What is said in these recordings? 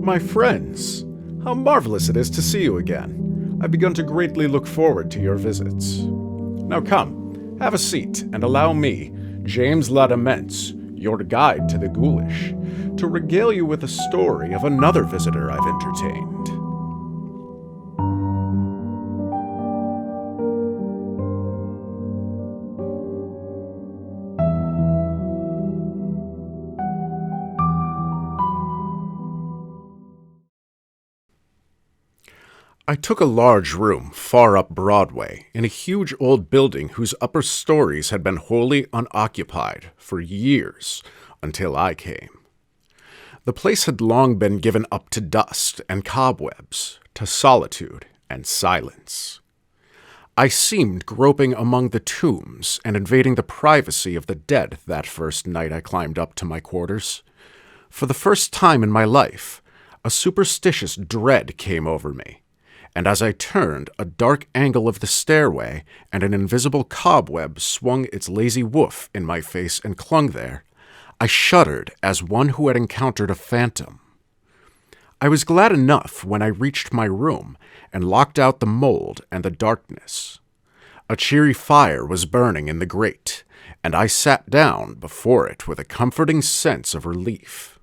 My friends, how marvelous it is to see you again. I've begun to greatly look forward to your visits. Now come, have a seat, and allow me, James La Démence, your guide to the ghoulish, to regale you with a story of another visitor I've entertained. I took a large room far up Broadway in a huge old building whose upper stories had been wholly unoccupied for years until I came. The place had long been given up to dust and cobwebs, to solitude and silence. I seemed groping among the tombs and invading the privacy of the dead that first night I climbed up to my quarters. For the first time in my life, a superstitious dread came over me. And as I turned, a dark angle of the stairway and an invisible cobweb swung its lazy woof in my face and clung there. I shuddered as one who had encountered a phantom. I was glad enough when I reached my room and locked out the mold and the darkness. A cheery fire was burning in the grate, and I sat down before it with a comforting sense of relief.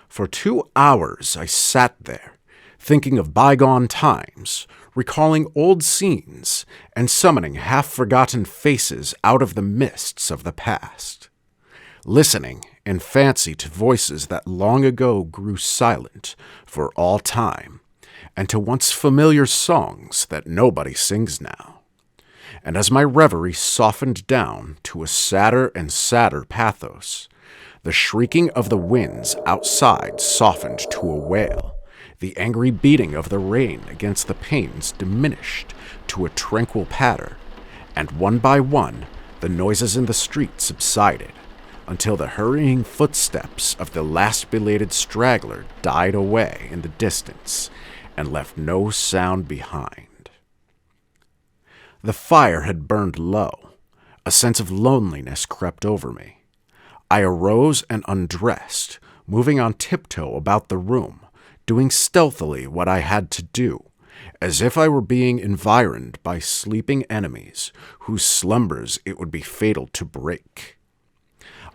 For 2 hours I sat there, thinking of bygone times, recalling old scenes, and summoning half-forgotten faces out of the mists of the past. Listening in fancy to voices that long ago grew silent for all time, and to once familiar songs that nobody sings now. And as my reverie softened down to a sadder and sadder pathos, the shrieking of the winds outside softened to a wail. The angry beating of the rain against the panes diminished to a tranquil patter, and one by one the noises in the street subsided, until the hurrying footsteps of the last belated straggler died away in the distance and left no sound behind. The fire had burned low. A sense of loneliness crept over me. I arose and undressed, moving on tiptoe about the room, doing stealthily what I had to do, as if I were being environed by sleeping enemies whose slumbers it would be fatal to break.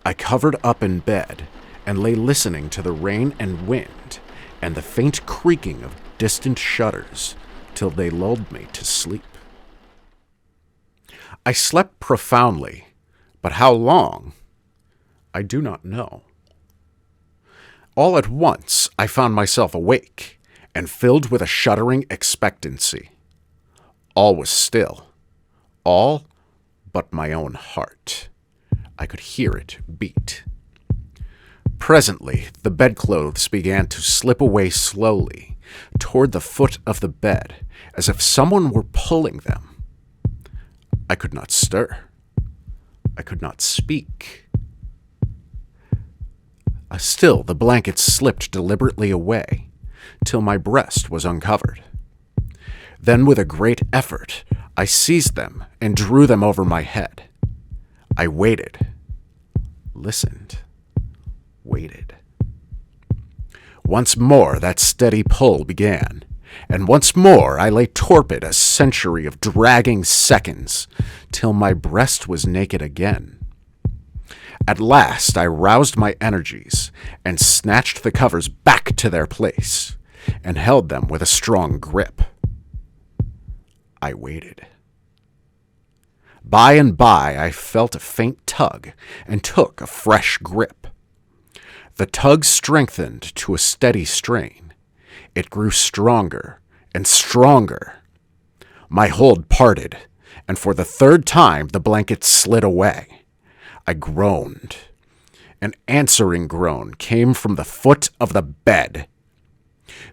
I covered up in bed and lay listening to the rain and wind and the faint creaking of distant shutters till they lulled me to sleep. I slept profoundly, but how long, I do not know. All at once, I found myself awake and filled with a shuddering expectancy. All was still. All but my own heart. I could hear it beat. Presently, the bedclothes began to slip away slowly toward the foot of the bed, as if someone were pulling them. I could not stir. I could not speak. Still, the blankets slipped deliberately away, till my breast was uncovered. Then, with a great effort, I seized them and drew them over my head. I waited, listened, waited. Once more that steady pull began, and once more I lay torpid a century of dragging seconds, till my breast was naked again. At last I roused my energies and snatched the covers back to their place and held them with a strong grip. I waited. By and by I felt a faint tug and took a fresh grip. The tug strengthened to a steady strain. It grew stronger and stronger. My hold parted, and for the third time the blanket slid away. I groaned. An answering groan came from the foot of the bed.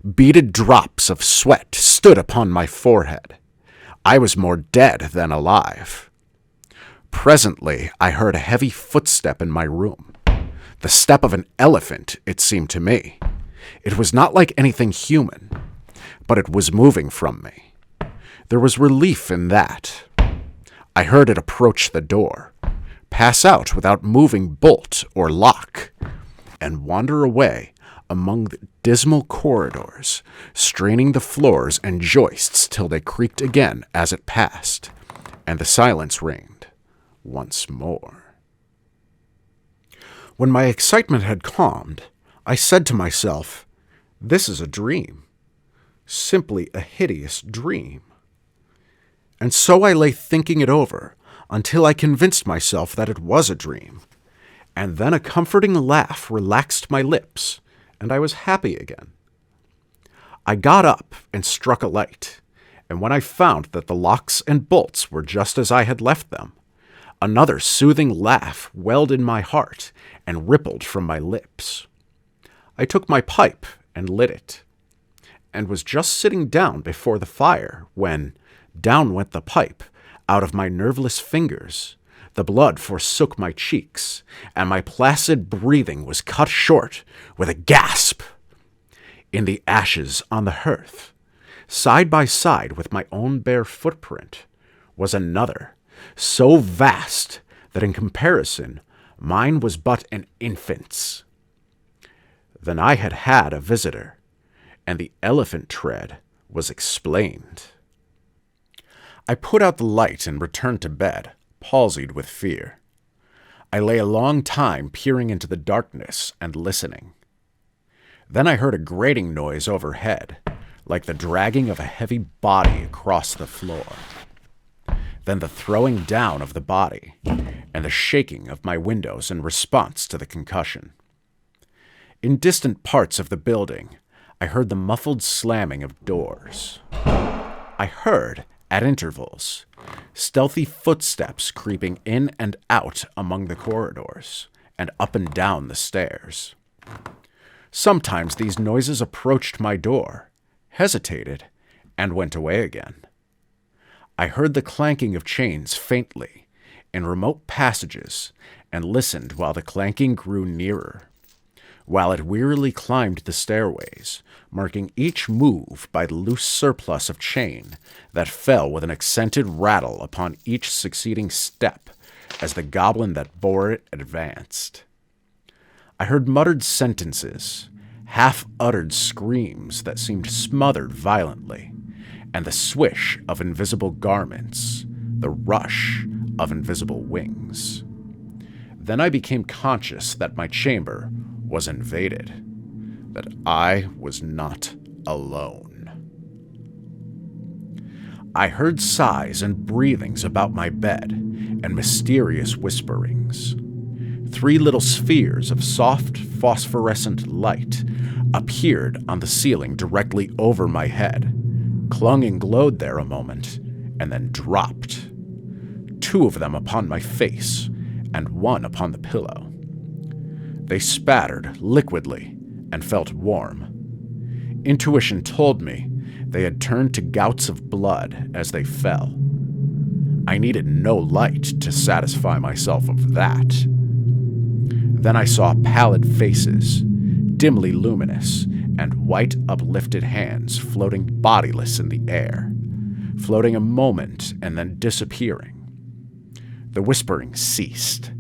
Beaded drops of sweat stood upon my forehead. I was more dead than alive. Presently, I heard a heavy footstep in my room. The step of an elephant, it seemed to me. It was not like anything human, but it was moving from me. There was relief in that. I heard it approach the door, pass out without moving bolt or lock, and wander away among the dismal corridors, straining the floors and joists till they creaked again as it passed, and the silence reigned once more. When my excitement had calmed, I said to myself, "This is a dream, simply a hideous dream." And so I lay thinking it over until I convinced myself that it was a dream, and then a comforting laugh relaxed my lips, and I was happy again. I got up and struck a light, and when I found that the locks and bolts were just as I had left them, another soothing laugh welled in my heart and rippled from my lips. I took my pipe and lit it, and was just sitting down before the fire when down went the pipe out of my nerveless fingers. The blood forsook my cheeks, and my placid breathing was cut short with a gasp. In the ashes on the hearth, side by side with my own bare footprint, was another, so vast that in comparison mine was but an infant's. Then I had had a visitor, and the elephant tread was explained. I put out the light and returned to bed, palsied with fear. I lay a long time peering into the darkness and listening. Then I heard a grating noise overhead, like the dragging of a heavy body across the floor. Then the throwing down of the body, and the shaking of my windows in response to the concussion. In distant parts of the building, I heard the muffled slamming of doors. I heard, at intervals, stealthy footsteps creeping in and out among the corridors, and up and down the stairs. Sometimes these noises approached my door, hesitated, and went away again. I heard the clanking of chains faintly, in remote passages, and listened while the clanking grew nearer, while it wearily climbed the stairways, marking each move by the loose surplus of chain that fell with an accented rattle upon each succeeding step as the goblin that bore it advanced. I heard muttered sentences, half-uttered screams that seemed smothered violently, and the swish of invisible garments, the rush of invisible wings. Then I became conscious that my chamber was invaded, that I was not alone. I heard sighs and breathings about my bed, and mysterious whisperings. 3 little spheres of soft, phosphorescent light appeared on the ceiling directly over my head, clung and glowed there a moment, and then dropped. 2 of them upon my face, and 1 upon the pillow. They spattered liquidly and felt warm. Intuition told me they had turned to gouts of blood as they fell. I needed no light to satisfy myself of that. Then I saw pallid faces, dimly luminous, and white uplifted hands floating bodiless in the air, floating a moment and then disappearing. The whispering ceased,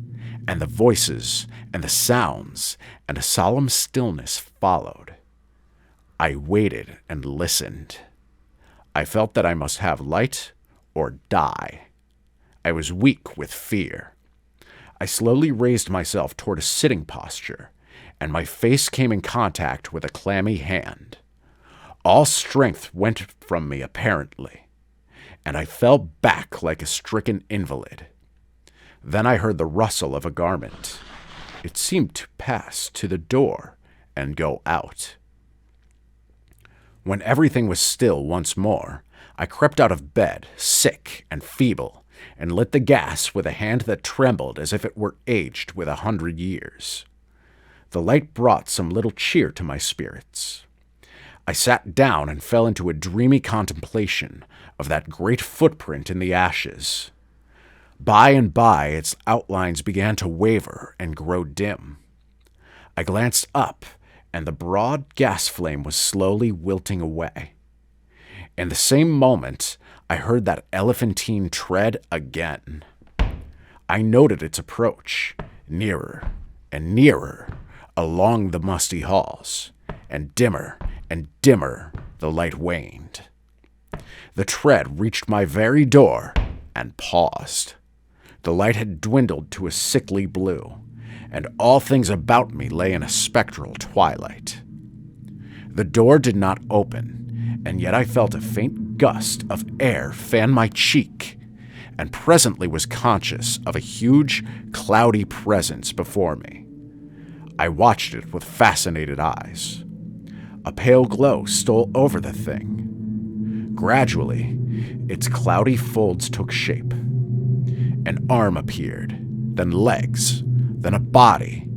and the voices and the sounds and a solemn stillness followed. I waited and listened. I felt that I must have light or die. I was weak with fear. I slowly raised myself toward a sitting posture, and my face came in contact with a clammy hand. All strength went from me apparently, and I fell back like a stricken invalid. Then I heard the rustle of a garment. It seemed to pass to the door and go out. When everything was still once more, I crept out of bed, sick and feeble, and lit the gas with a hand that trembled as if it were aged with 100 years. The light brought some little cheer to my spirits. I sat down and fell into a dreamy contemplation of that great footprint in the ashes. By and by, its outlines began to waver and grow dim. I glanced up, and the broad gas flame was slowly wilting away. In the same moment, I heard that elephantine tread again. I noted its approach, nearer and nearer, along the musty halls, and dimmer the light waned. The tread reached my very door and paused. The light had dwindled to a sickly blue, and all things about me lay in a spectral twilight. The door did not open, and yet I felt a faint gust of air fan my cheek, and presently was conscious of a huge, cloudy presence before me. I watched it with fascinated eyes. A pale glow stole over the thing. Gradually, its cloudy folds took shape. An arm appeared, then legs, then a body,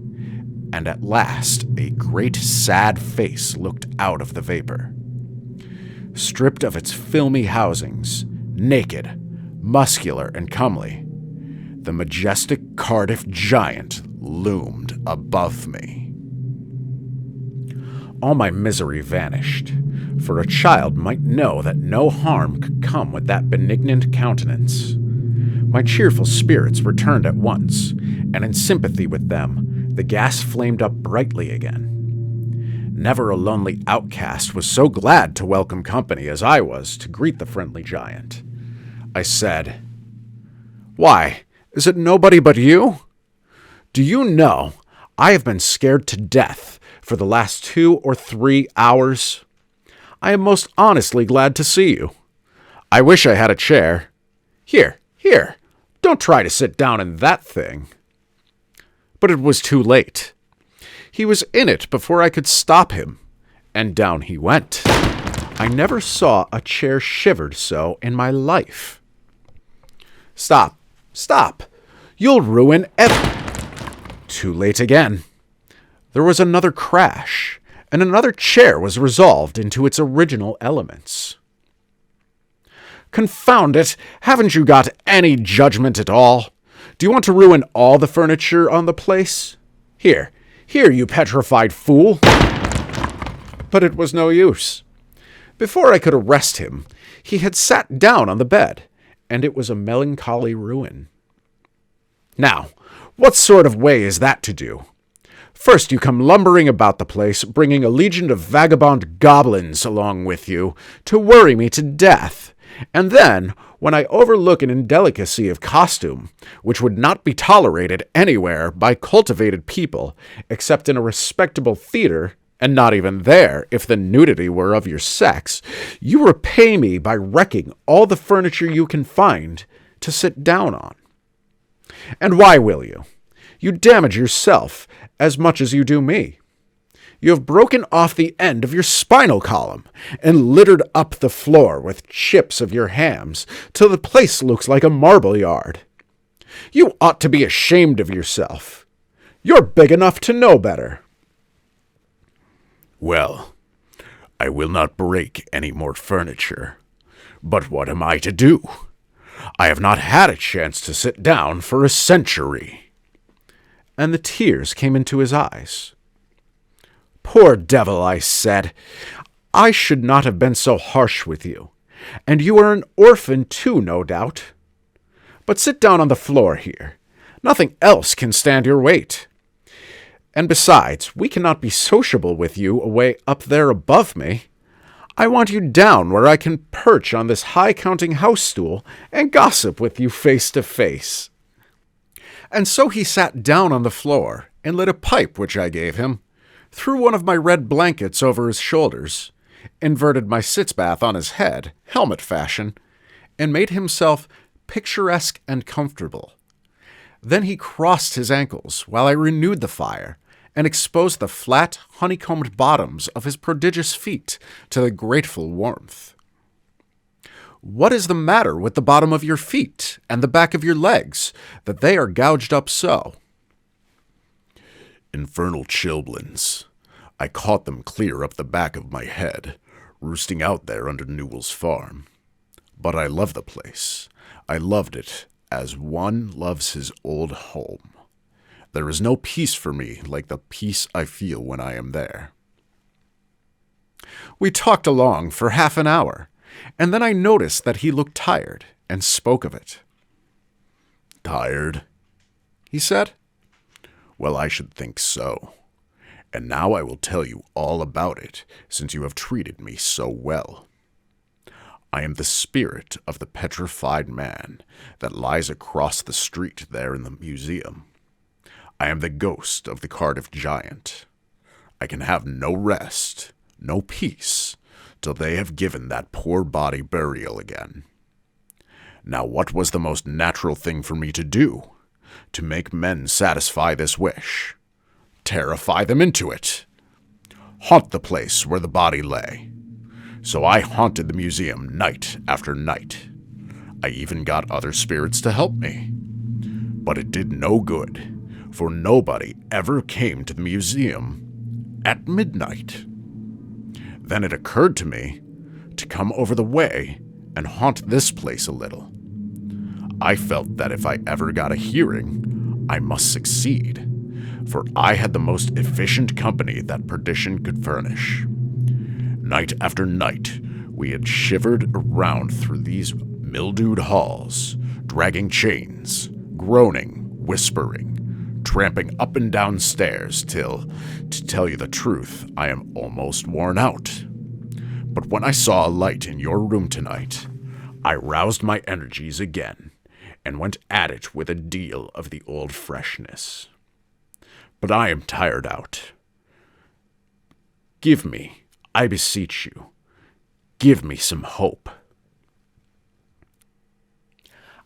and at last a great sad face looked out of the vapor. Stripped of its filmy housings, naked, muscular and comely, the majestic Cardiff giant loomed above me. All my misery vanished, for a child might know that no harm could come with that benignant countenance. My cheerful spirits returned at once, and in sympathy with them, the gas flamed up brightly again. Never a lonely outcast was so glad to welcome company as I was to greet the friendly giant. I said, "Why, is it nobody but you? Do you know, I have been scared to death for the last 2 or 3 hours. I am most honestly glad to see you. I wish I had a chair. Here, don't try to sit down in that thing." But it was too late. He was in it before I could stop him, and down he went. I never saw a chair shivered so in my life. Stop. You'll ruin Too late again. There was another crash, and another chair was resolved into its original elements. Confound it! Haven't you got any judgment at all? Do you want to ruin all the furniture on the place? Here, you petrified fool! But it was no use. Before I could arrest him, he had sat down on the bed, and it was a melancholy ruin. Now, what sort of way is that to do? First you come lumbering about the place, bringing a legion of vagabond goblins along with you to worry me to death, and then, when I overlook an indelicacy of costume, which would not be tolerated anywhere by cultivated people, except in a respectable theater, and not even there if the nudity were of your sex, you repay me by wrecking all the furniture you can find to sit down on. And why will you? You damage yourself as much as you do me. You have broken off the end of your spinal column and littered up the floor with chips of your hams till the place looks like a marble yard. You ought to be ashamed of yourself. You're big enough to know better. Well, I will not break any more furniture. But what am I to do? I have not had a chance to sit down for a century. And the tears came into his eyes. Poor devil, I said. I should not have been so harsh with you. And you are an orphan too, no doubt. But sit down on the floor here. Nothing else can stand your weight. And besides, we cannot be sociable with you away up there above me. I want you down where I can perch on this high-counting house stool and gossip with you face to face. And so he sat down on the floor and lit a pipe which I gave him, threw one of my red blankets over his shoulders, inverted my sitz-bath on his head, helmet fashion, and made himself picturesque and comfortable. Then he crossed his ankles while I renewed the fire and exposed the flat, honeycombed bottoms of his prodigious feet to the grateful warmth. What is the matter with the bottom of your feet and the back of your legs, that they are gouged up so? Infernal chilblains. I caught them clear up the back of my head, roosting out there under Newell's farm. But I love the place. I loved it as one loves his old home. There is no peace for me like the peace I feel when I am there. We talked along for half an hour, and then I noticed that he looked tired and spoke of it. Tired? He said. Well, I should think so. And now I will tell you all about it, since you have treated me so well. I am the spirit of the petrified man that lies across the street there in the museum. I am the ghost of the Cardiff giant. I can have no rest, no peace, till they have given that poor body burial again. Now what was the most natural thing for me to do? To make men satisfy this wish. Terrify them into it. Haunt the place where the body lay. So I haunted the museum night after night. I even got other spirits to help me. But it did no good, for nobody ever came to the museum at midnight. Then it occurred to me to come over the way and haunt this place a little. I felt that if I ever got a hearing, I must succeed, for I had the most efficient company that perdition could furnish. Night after night, we had shivered around through these mildewed halls, dragging chains, groaning, whispering, tramping up and down stairs till, to tell you the truth, I am almost worn out. But when I saw a light in your room tonight, I roused my energies again and went at it with a deal of the old freshness. But I am tired out. Give me, I beseech you, give me some hope.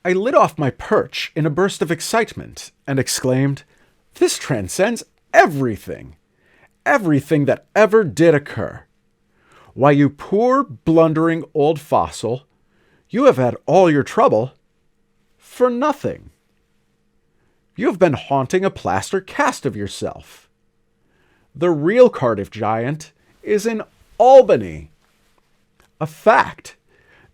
I lit off my perch in a burst of excitement and exclaimed, "This transcends everything! Everything that ever did occur! Why, you poor, blundering old fossil, you have had all your trouble for nothing. You have been haunting a plaster cast of yourself. The real Cardiff giant is in Albany. A fact.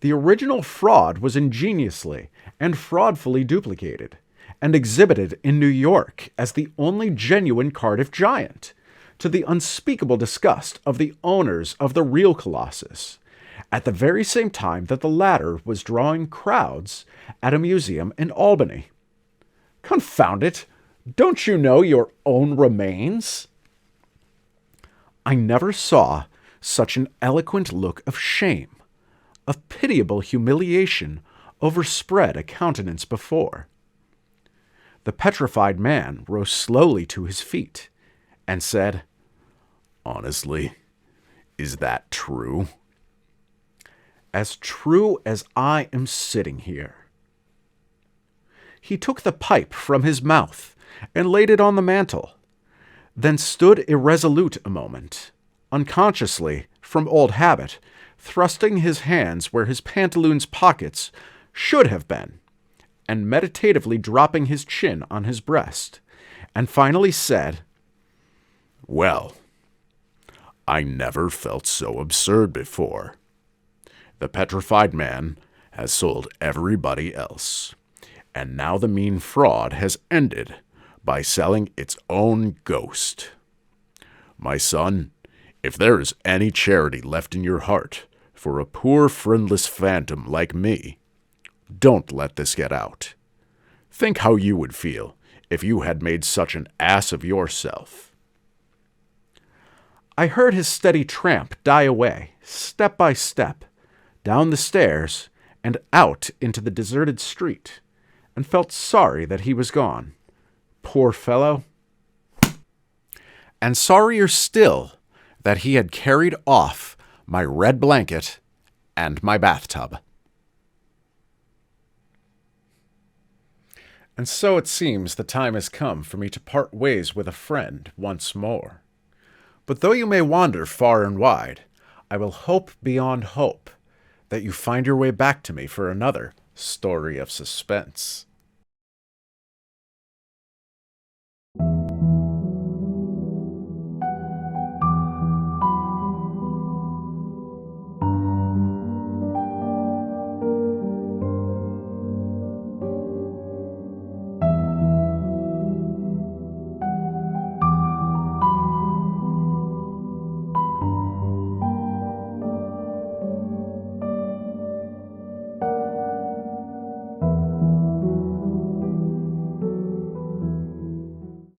The original fraud was ingeniously and fraudfully duplicated and exhibited in New York as the only genuine Cardiff giant, to the unspeakable disgust of the owners of the real Colossus, at the very same time that the latter was drawing crowds at a museum in Albany. Confound it! Don't you know your own remains?" I never saw such an eloquent look of shame, of pitiable humiliation overspread a countenance before. The petrified man rose slowly to his feet and said, Honestly, is that true? "As true as I am sitting here." He took the pipe from his mouth and laid it on the mantel, then stood irresolute a moment, unconsciously, from old habit, thrusting his hands where his pantaloons' pockets should have been, and meditatively dropping his chin on his breast, and finally said, Well, I never felt so absurd before. The petrified man has sold everybody else, and now the mean fraud has ended by selling its own ghost. My son, if there is any charity left in your heart for a poor friendless phantom like me, don't let this get out. Think how you would feel if you had made such an ass of yourself. I heard his steady tramp die away, step by step, down the stairs and out into the deserted street, and felt sorry that he was gone. Poor fellow. And sorrier still that he had carried off my red blanket and my bathtub. And so it seems the time has come for me to part ways with a friend once more. But though you may wander far and wide, I will hope beyond hope that you find your way back to me for another story of suspense.